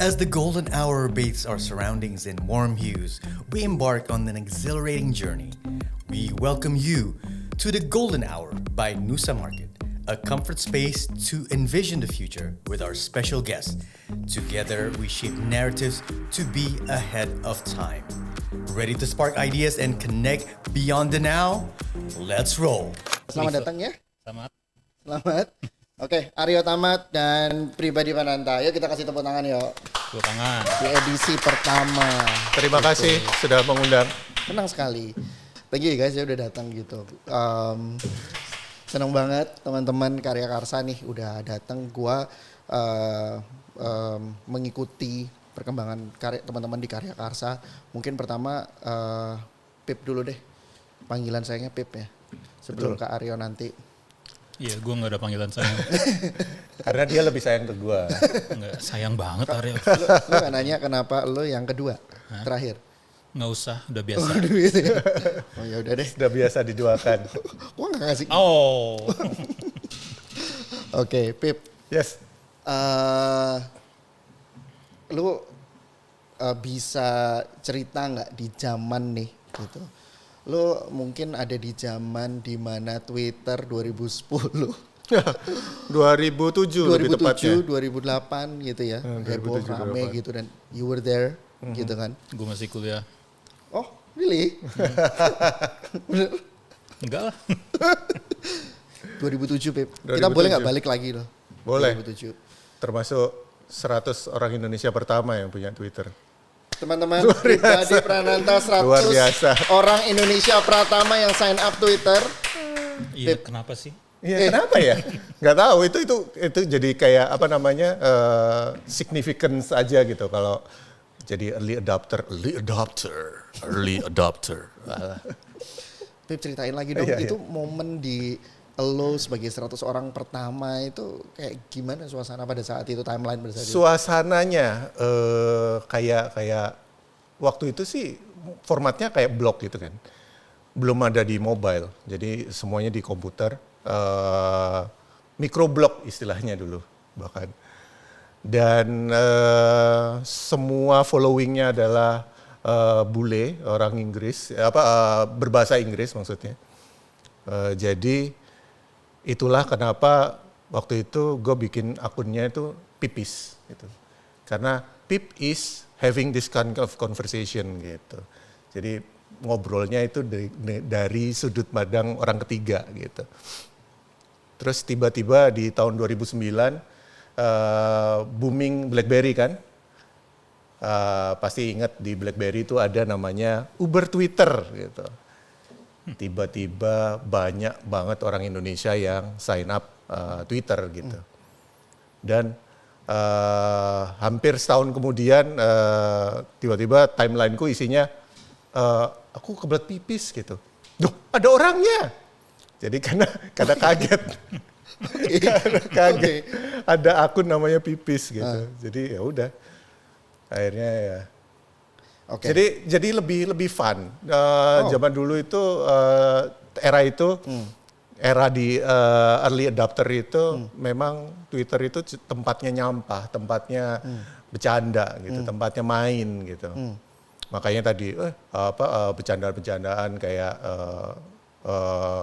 As the golden hour bathes our surroundings in warm hues, we embark on an exhilarating journey. We welcome you to the Golden Hour by Nusa Market, a comfort space to envision the future with our special guests. Together, we shape narratives to be ahead of time. Ready to spark ideas and connect beyond the now? Let's roll. Selamat datang ya. Selamat. Oke, Aryo Tamat dan Pribadi Pananta. Yuk kita kasih tepuk tangan yuk. Tepuk tangan. Di edisi pertama. Terima kasih sudah mengundang. Senang sekali. Thank you guys ya udah datang gitu. Senang banget teman-teman Karya Karsa nih udah datang. Gua mengikuti perkembangan teman-teman di Karya Karsa. Mungkin pertama Pip dulu deh. Panggilan sayangnya Pip ya. Sebelum ke Aryo nanti. Iya, gue gak ada panggilan sayang. Karena dia lebih sayang ke gua. Enggak, sayang banget Aryo. Lu gak nanya kenapa lu yang kedua, terakhir? Nggak usah, udah biasa. Oh ya udah deh. Sudah biasa diduakan. Gua gak ngasih. Oh. Oke, Pip. Yes. Lu bisa cerita nggak di zaman nih gitu? Lu mungkin ada di zaman di mana Twitter 2010, 2007 lebih tepatnya. 2008 gitu ya, heboh 2007, rame 2008. gitu dan you were there gitu kan? Gue masih kuliah. Oh, really? Bener? Enggak lah. 2007, Pip. Kita boleh nggak balik lagi loh? Boleh. 2007. Termasuk 100 orang Indonesia pertama yang punya Twitter. Teman-teman, Pribadi Prananta 100 Luar biasa. orang Indonesia pertama yang sign up Twitter. Iya, kenapa sih? Iya, kenapa ya? Nggak tahu, itu jadi kayak apa namanya, significance aja gitu kalau jadi early adopter. Pip ceritain lagi dong, Iya, itu momen di lo sebagai 100 orang pertama itu kayak gimana suasana pada saat itu, timeline pada saat itu? Suasananya kayak waktu itu sih formatnya kayak blog gitu kan. Belum ada di mobile, jadi semuanya di komputer. Microblog istilahnya dulu bahkan. Dan semua followingnya adalah bule, orang Inggris, berbahasa Inggris maksudnya. Jadi itulah kenapa waktu itu gue bikin akunnya itu Pipis gitu. Karena Pip is having this kind of conversation gitu. Jadi ngobrolnya itu dari sudut pandang orang ketiga gitu. Terus tiba-tiba di tahun 2009 booming BlackBerry kan. Pasti ingat di BlackBerry itu ada namanya Uber Twitter gitu. Tiba-tiba banyak banget orang Indonesia yang sign up Twitter gitu. Dan hampir setahun kemudian tiba-tiba timelineku isinya aku kebelet pipis gitu. Duh, ada orangnya. Jadi karena kaget. Karena kaget. Ada akun namanya Pipis gitu. Jadi ya udah. Akhirnya ya. Okay. Jadi lebih fun. Zaman dulu itu era itu era di early adopter itu memang Twitter itu tempatnya nyampah, tempatnya bercanda gitu, tempatnya main gitu. Makanya tadi bercandaan-bercandaan kayak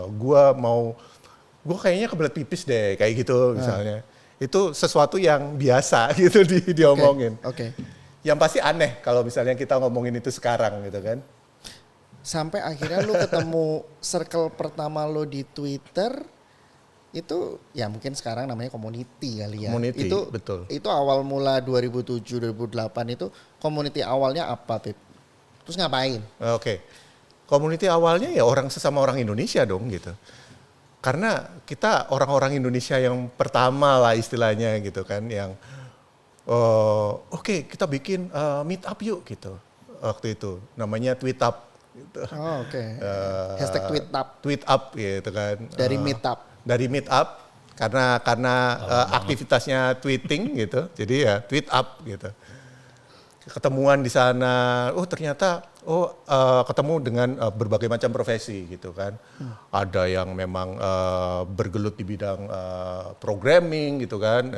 gue kayaknya kebelet pipis deh kayak gitu misalnya. Itu sesuatu yang biasa gitu diomongin. Oke. Yang pasti aneh kalau misalnya kita ngomongin itu sekarang gitu kan. Sampai akhirnya lu ketemu circle pertama lu di Twitter itu ya mungkin sekarang namanya community kali ya. Community, itu, betul. Itu awal mula 2007-2008 itu community awalnya apa, Pip? Terus ngapain? Oke. Community awalnya ya sesama orang Indonesia dong gitu. Karena kita orang-orang Indonesia yang pertama lah istilahnya gitu kan yang oke, kita bikin meet up yuk gitu. Waktu itu namanya tweet up gitu. Oh, oke. Hashtag tweet up. Tweet up gitu kan. Dari meet up. Dari meet up karena aktivitasnya tweeting gitu. Jadi ya tweet up gitu. Ketemuan di sana, ternyata ketemu dengan berbagai macam profesi gitu kan. Ada yang memang bergelut di bidang programming gitu kan,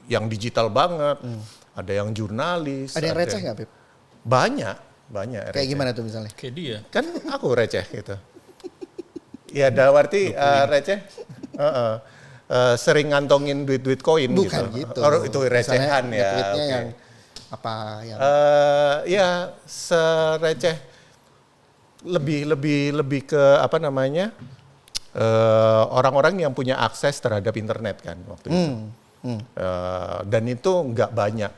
yang digital banget. ada yang jurnalis. Ada yang receh nggak, Pip? Banyak Kayak receh. gimana tuh misalnya? Kayak dia. Kan aku receh gitu. Ya dalam arti receh. Sering ngantongin duit-duit koin gitu. Bukan gitu. Oh, itu recehan Misalnya ya. tweetnya Oke. yang apa yang Ya sereceh lebih ke apa namanya orang-orang yang punya akses terhadap internet kan waktu itu. Dan itu nggak banyak.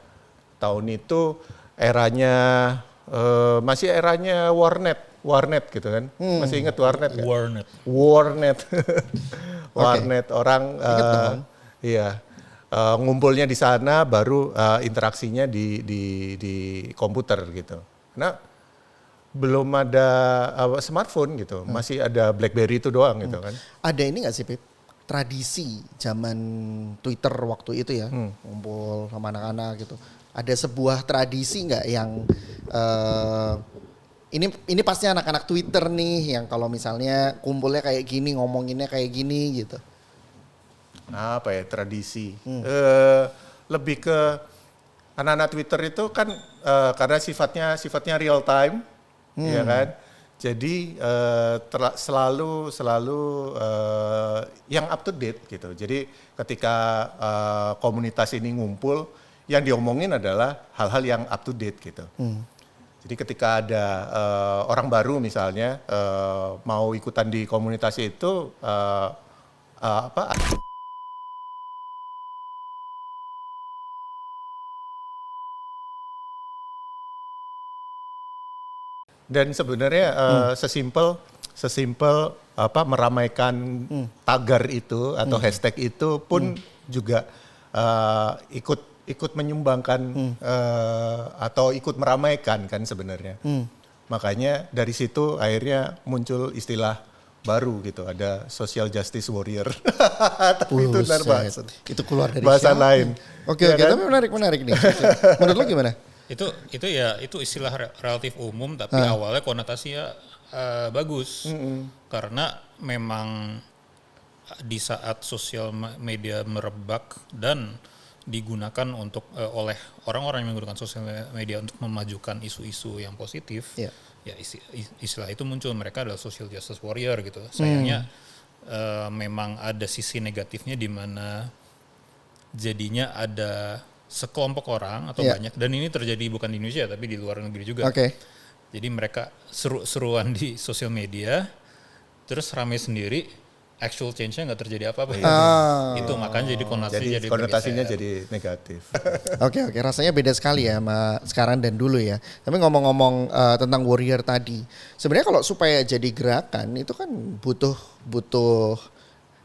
Tahun itu eranya masih eranya warnet gitu kan. Masih ingat warnet nggak? Warnet. Warnet orang iya ngumpulnya di sana baru interaksinya di komputer gitu. Nah, belum ada smartphone gitu. Masih ada BlackBerry itu doang gitu kan. ada ini nggak sih, Pip? Tradisi zaman Twitter waktu itu ya, ngumpul sama anak-anak gitu. Ada sebuah tradisi nggak yang ini pasti anak-anak Twitter nih yang kalau misalnya kumpulnya kayak gini, ngomonginnya kayak gini gitu. Apa ya tradisi? Lebih ke anak-anak Twitter itu kan karena sifatnya real time, ya kan. Jadi selalu yang up to date gitu. Jadi ketika komunitas ini ngumpul, yang diomongin adalah hal-hal yang up to date gitu. Jadi ketika ada orang baru misalnya mau ikutan di komunitas itu dan sebenarnya sesimpel apa meramaikan tagar itu atau hashtag itu pun juga ikut menyumbangkan atau ikut meramaikan kan sebenarnya. Makanya dari situ akhirnya muncul istilah baru gitu, ada social justice warrior. Tapi itu ntar bahas. Itu keluar dari bahasan siapa? lain. Oke, Ya kan? tapi menarik nih. Menurut lo gimana? Itu istilah relatif umum tapi awalnya konotasinya bagus. Karena memang di saat sosial media merebak dan digunakan untuk oleh orang-orang yang menggunakan sosial media untuk memajukan isu-isu yang positif, ya istilah itu muncul, mereka adalah social justice warrior gitu. Sayangnya memang ada sisi negatifnya di mana jadinya ada sekelompok orang atau banyak, dan ini terjadi bukan di Indonesia tapi di luar negeri juga. Jadi mereka seru-seruan di sosial media, terus rame sendiri, actual change-nya nggak terjadi apa-apa. Itu makanya jadi konotasinya jadi negatif. Oke, rasanya beda sekali ya sama sekarang dan dulu ya. Tapi ngomong-ngomong tentang warrior tadi, sebenarnya kalau supaya jadi gerakan itu kan butuh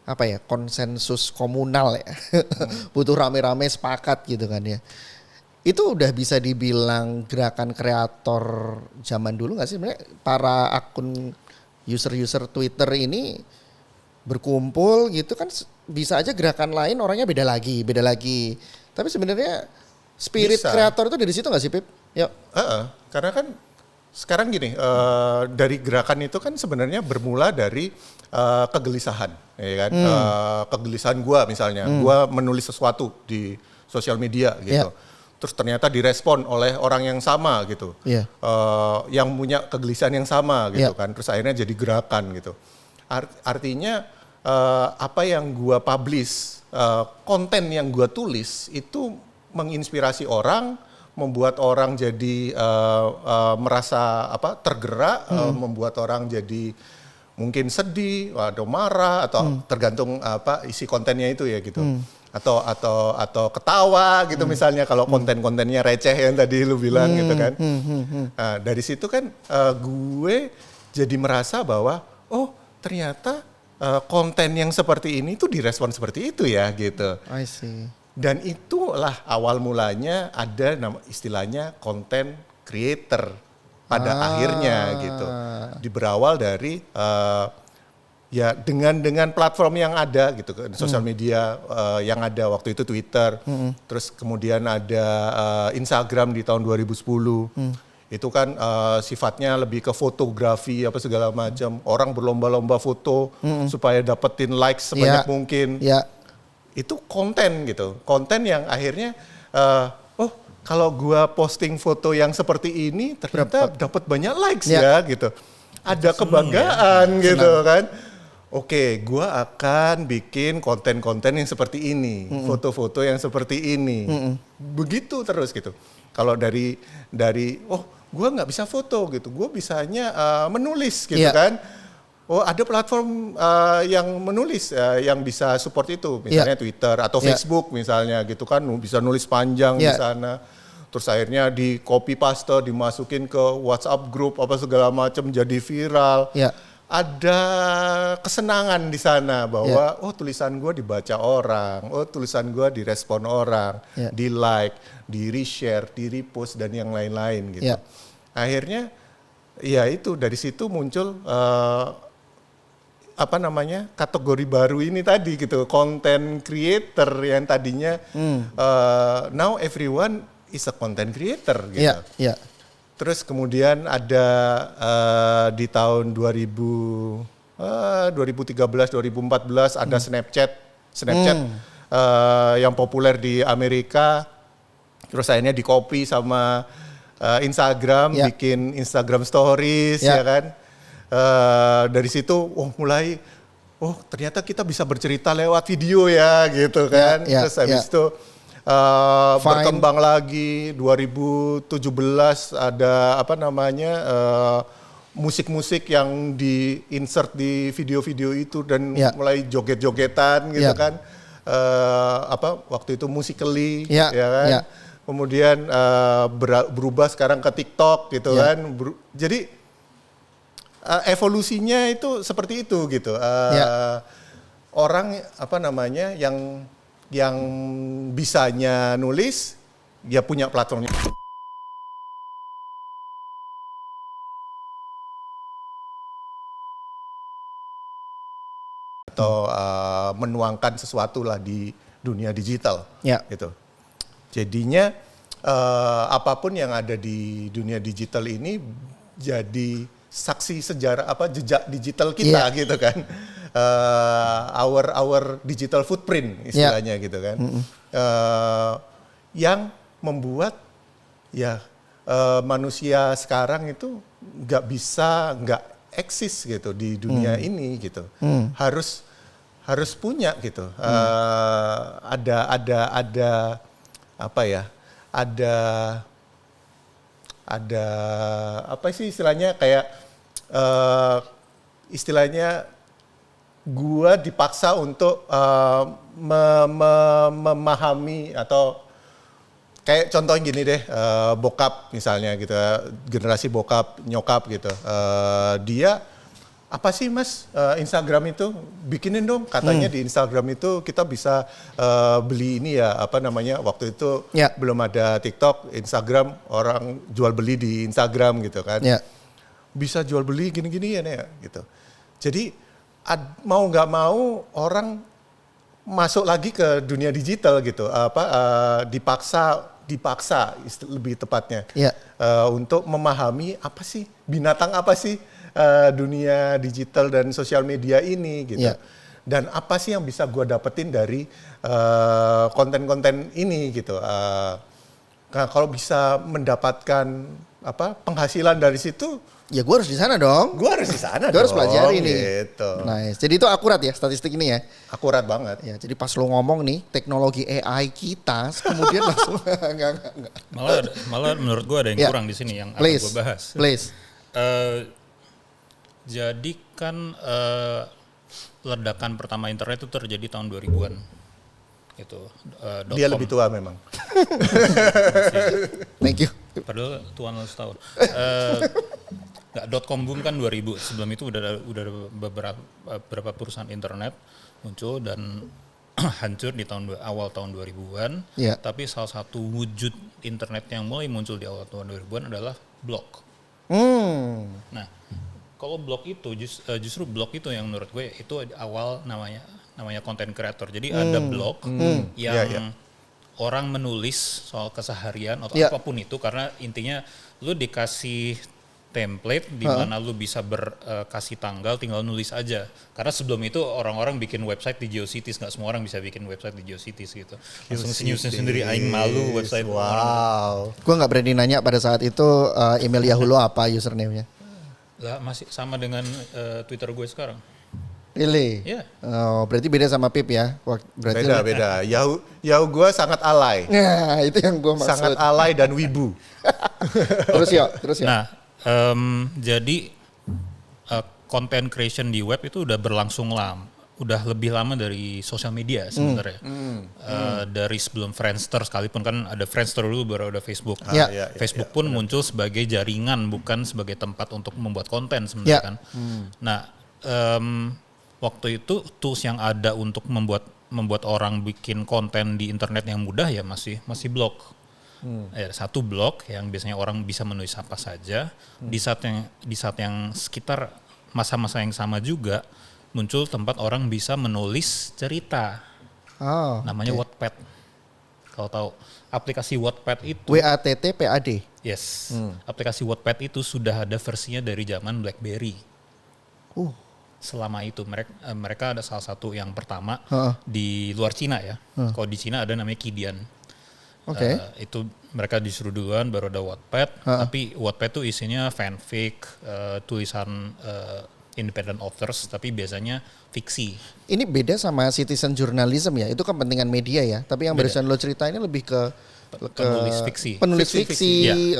apa ya, konsensus komunal ya. Butuh rame-rame sepakat gitu kan ya. Itu udah bisa dibilang gerakan kreator zaman dulu nggak sih? Sebenarnya para akun user Twitter ini berkumpul gitu kan, bisa aja gerakan lain orangnya beda lagi. Tapi sebenarnya spirit kreator itu dari situ nggak sih, Pip? Yuk. Karena kan sekarang gini, dari gerakan itu kan sebenarnya bermula dari kegelisahan, ya kan? Kegelisahan gue misalnya, gue menulis sesuatu di sosial media gitu. Terus ternyata direspon oleh orang yang sama gitu, yang punya kegelisahan yang sama gitu kan. Terus akhirnya jadi gerakan gitu. Artinya apa yang gue publish, konten yang gue tulis itu menginspirasi orang, membuat orang jadi merasa tergerak, membuat orang jadi mungkin sedih atau marah atau tergantung isi kontennya itu ya gitu. Atau ketawa gitu misalnya kalau konten-kontennya receh yang tadi lu bilang gitu kan. Nah, dari situ kan gue jadi merasa bahwa ternyata konten yang seperti ini tuh direspon seperti itu ya gitu. I see. Dan itulah awal mulanya ada istilahnya content creator pada akhirnya gitu. Berawal dari ya dengan platform yang ada gitu, sosial media yang ada waktu itu Twitter, terus kemudian ada Instagram di tahun 2010. Itu kan sifatnya lebih ke fotografi apa segala macam. Orang berlomba-lomba foto supaya dapetin likes sebanyak mungkin. Itu konten gitu. Konten yang akhirnya kalau gua posting foto yang seperti ini ternyata dapat banyak likes ya gitu. Ada kebanggaan gitu kan. Oke, gua akan bikin konten-konten yang seperti ini, foto-foto yang seperti ini. Begitu terus gitu. Kalau dari gua nggak bisa foto gitu, gua bisanya menulis gitu kan. Oh, ada platform yang menulis yang bisa support itu, misalnya Twitter atau Facebook misalnya gitu kan, bisa nulis panjang di sana. Terus akhirnya di copy paste, dimasukin ke WhatsApp group apa segala macam, jadi viral. Ada kesenangan di sana bahwa oh tulisan gue dibaca orang, oh tulisan gue direspon orang, di like, di reshare, di repost dan yang lain-lain gitu. Akhirnya ya itu dari situ muncul kategori baru ini tadi gitu, content creator yang tadinya now everyone is a content creator gitu. Terus kemudian ada di tahun 2013-2014 ada Snapchat yang populer di Amerika. Terus akhirnya di-copy sama Instagram, bikin Instagram Stories ya kan. Dari situ mulai ternyata kita bisa bercerita lewat video ya gitu kan. Terus habis itu berkembang lagi 2017 ada musik-musik yang di-insert di video-video itu dan mulai joget-jogetan gitu kan. Waktu itu Musical.ly ya kan. Kemudian berubah sekarang ke TikTok gitu kan. Jadi evolusinya itu seperti itu gitu. Orang yang bisanya nulis, dia punya platformnya. Atau menuangkan sesuatu lah di dunia digital. Gitu. Jadinya apapun yang ada di dunia digital ini jadi saksi sejarah jejak digital kita gitu kan. Our digital footprint istilahnya gitu kan. Yang membuat manusia sekarang itu nggak eksis gitu di dunia ini gitu. Harus punya gitu. Ada apa sih istilahnya kayak gua dipaksa untuk memahami atau kayak contohnya gini deh, bokap misalnya gitu, generasi bokap nyokap gitu, dia apa sih mas Instagram itu bikinin dong katanya di Instagram itu kita bisa beli ini ya waktu itu belum ada TikTok, Instagram orang jual beli di Instagram gitu kan, bisa jual beli gini-gini ya gitu. Jadi mau nggak mau orang masuk lagi ke dunia digital gitu, dipaksa lebih tepatnya untuk memahami apa sih binatang apa sih dunia digital dan sosial media ini gitu, dan apa sih yang bisa gue dapetin dari konten-konten ini gitu. Nah, kalau bisa mendapatkan penghasilan dari situ, ya gue harus di sana dong. Gue harus di sana. Gue harus pelajari nih. Gitu. Nice. Jadi itu akurat ya statistik ini ya. Akurat banget. Ya, jadi pas lo ngomong nih teknologi AI kita, kemudian langsung enggak. Malah menurut gue ada yang kurang di sini yang akan gue bahas. Please. Jadi kan ledakan pertama internet itu terjadi tahun 2000-an. Itu. Dia lebih tua memang. Thank you. Padahal tuan lo setahun. .com boom kan 2000. Sebelum itu udah beberapa perusahaan internet muncul dan hancur di awal tahun 2000-an. Tapi salah satu wujud internet yang mulai muncul di awal tahun 2000-an adalah blog. Nah, kalau blog itu justru blog itu yang menurut gue itu awal namanya content creator. Jadi ada blog yang orang menulis soal keseharian atau apapun itu, karena intinya lu dikasih template di mana lu bisa kasih tanggal, tinggal nulis aja. Karena sebelum itu orang-orang bikin website di GeoCities, nggak semua orang bisa bikin website di GeoCities gitu. Langsung senyum sendiri, aing malu website orang. Wow. Gue nggak berani nanya pada saat itu email Yahoo lo apa username-nya. Lah masih sama dengan Twitter gue sekarang. Really? Iya. Oh, berarti beda sama Pip ya? Berarti Beda. Yahoo gue sangat alay. Nah, itu yang gue maksud. Sangat alay dan wibu. Terus ya. Nah, jadi content creation di web itu udah berlangsung lama, udah lebih lama dari sosial media sebenarnya. Dari sebelum Friendster sekalipun, kan ada Friendster dulu baru ada Facebook. Ya. Facebook pun muncul sebagai jaringan, bukan sebagai tempat untuk membuat konten sebenarnya kan. Nah, waktu itu tools yang ada untuk membuat orang bikin konten di internet yang mudah ya masih blog. Ya, satu blog yang biasanya orang bisa menulis apa saja. Di saat yang sekitar masa-masa yang sama juga muncul tempat orang bisa menulis cerita. Namanya Wattpad. Kalau tahu aplikasi Wattpad itu WATTPAD. Yes. Aplikasi Wattpad itu sudah ada versinya dari zaman BlackBerry. Selama itu mereka ada salah satu yang pertama di luar Cina ya. Kalau di Cina ada namanya Kidian. Itu mereka disuruh duluan baru ada Wattpad. Tapi Wattpad itu isinya fanfic, tulisan independent authors, tapi biasanya fiksi. Ini beda sama citizen journalism ya. Itu kepentingan media ya. Tapi yang barusan lo cerita ini lebih ke penulis fiksi. Penulis fiksi,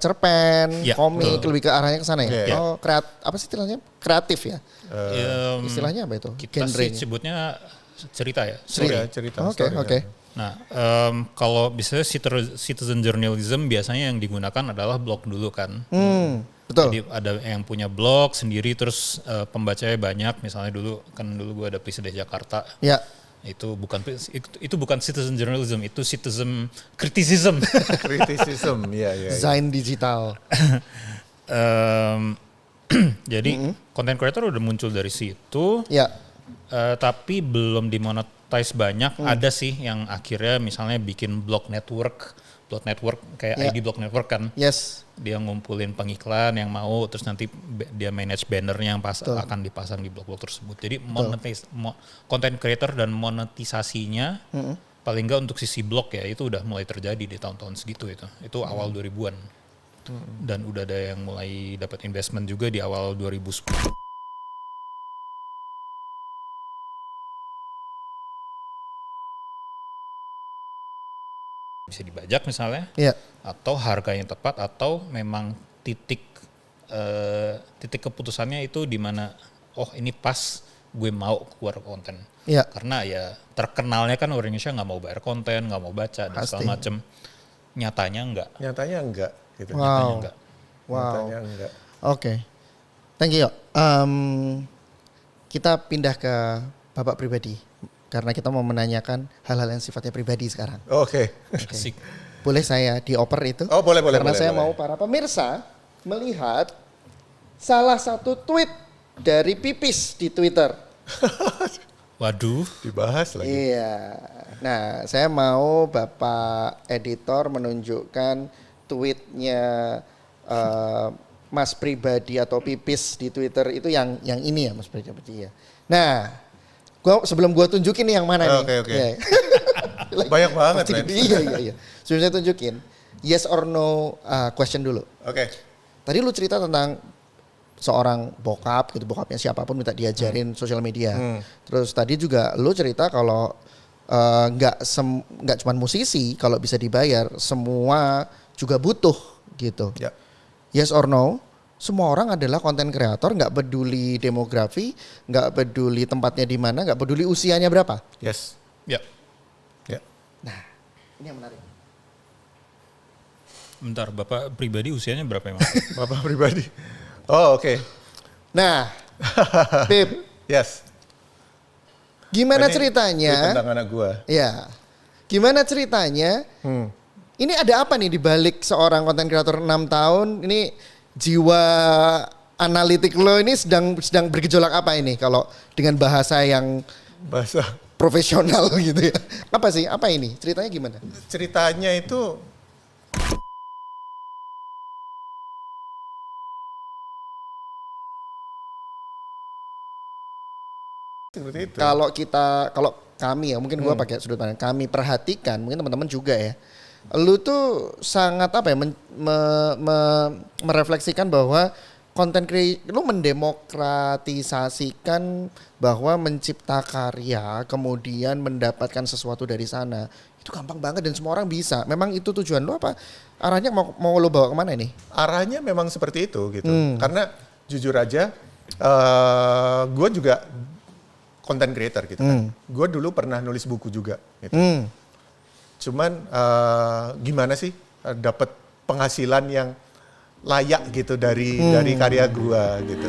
cerpen, komik, betul. lebih ke arahnya ke sana ya. Yeah. Oh, apa sih istilahnya? Kreatif ya. Istilahnya apa itu? Kita sih sebutnya cerita ya. Cerita. Oke. Nah, kalau bisa citizen journalism biasanya yang digunakan adalah blog dulu kan. Betul. Jadi ada yang punya blog sendiri, terus pembacanya banyak. Misalnya dulu gue ada Presiden Jakarta. Ya. Itu bukan citizen journalism, itu citizen criticism. Kritisisme, iya. Design digital. Jadi content creator udah muncul dari situ. Ya. Tapi belum dimonetize banyak. Ada sih yang akhirnya misalnya bikin blog network kayak ID Blog Network kan. Yes. Dia ngumpulin pengiklan yang mau, terus nanti dia manage bannernya yang akan dipasang di blog-blog tersebut. Jadi content creator dan monetisasinya paling nggak untuk sisi blog ya itu udah mulai terjadi di tahun-tahun segitu itu. Itu awal 2000-an. Dan udah ada yang mulai dapat investment juga di awal 2010. Bisa dibajak misalnya, atau harga yang tepat, atau memang titik keputusannya itu di mana ini pas gue mau keluar konten. Karena ya terkenalnya kan orang Indonesia nggak mau bayar konten, nggak mau baca dan segala macem. Nyatanya enggak. Gitu. Wow. Nyatanya enggak. Oke. Thank you. Kita pindah ke Bapak pribadi. Karena kita mau menanyakan hal-hal yang sifatnya pribadi sekarang. Oke. Asik. Boleh saya dioper itu? Oh boleh. Karena saya mau para pemirsa melihat salah satu tweet dari Pipis di Twitter. Waduh. Dibahas lagi. Iya. Nah, saya mau Bapak editor menunjukkan tweetnya Mas pribadi atau Pipis di Twitter itu yang ini ya Mas pribadi ya. Nah. Sebelum gua tunjukin nih yang mana nih. Oke. Banyak banget, men. Iya. Sebelum saya tunjukin, yes or no question dulu. Oke. Tadi lu cerita tentang seorang bokap gitu, bokapnya siapapun minta diajarin sosial media. Terus tadi juga lu cerita kalau nggak cuma musisi kalau bisa dibayar, semua juga butuh gitu. Ya. Yes or no? Semua orang adalah konten kreator, nggak peduli demografi, nggak peduli tempatnya di mana, nggak peduli usianya berapa. Yes. Ya. Nah, ini yang menarik. Bentar, Bapak pribadi usianya berapa emang? Bapak pribadi. Oh oke. Nah, Pip. Yes. Gimana Ini ceritanya? tentang anak gua. Ya. Gimana ceritanya? Ini ada apa nih di balik seorang konten kreator 6 tahun? Ini jiwa analitik lo ini sedang bergejolak apa ini kalau dengan bahasa yang profesional gitu ya? Apa sih? Apa ini? Ceritanya gimana? Ceritanya itu Seperti itu. Kalau kami ya, mungkin gua pakai sudut pandang kami perhatikan, mungkin teman-teman juga ya. Lu tuh sangat apa ya merefleksikan bahwa content creation lu mendemokratisasikan bahwa mencipta karya kemudian mendapatkan sesuatu dari sana itu gampang banget dan semua orang bisa. Memang itu tujuan lu apa? Arahnya mau lu bawa kemana nih? Arahnya memang seperti itu gitu. Karena jujur aja, gue juga content creator gitu kan. Gue dulu pernah nulis buku juga gitu. Cuman gimana sih dapat penghasilan yang layak gitu dari karya gue gitu.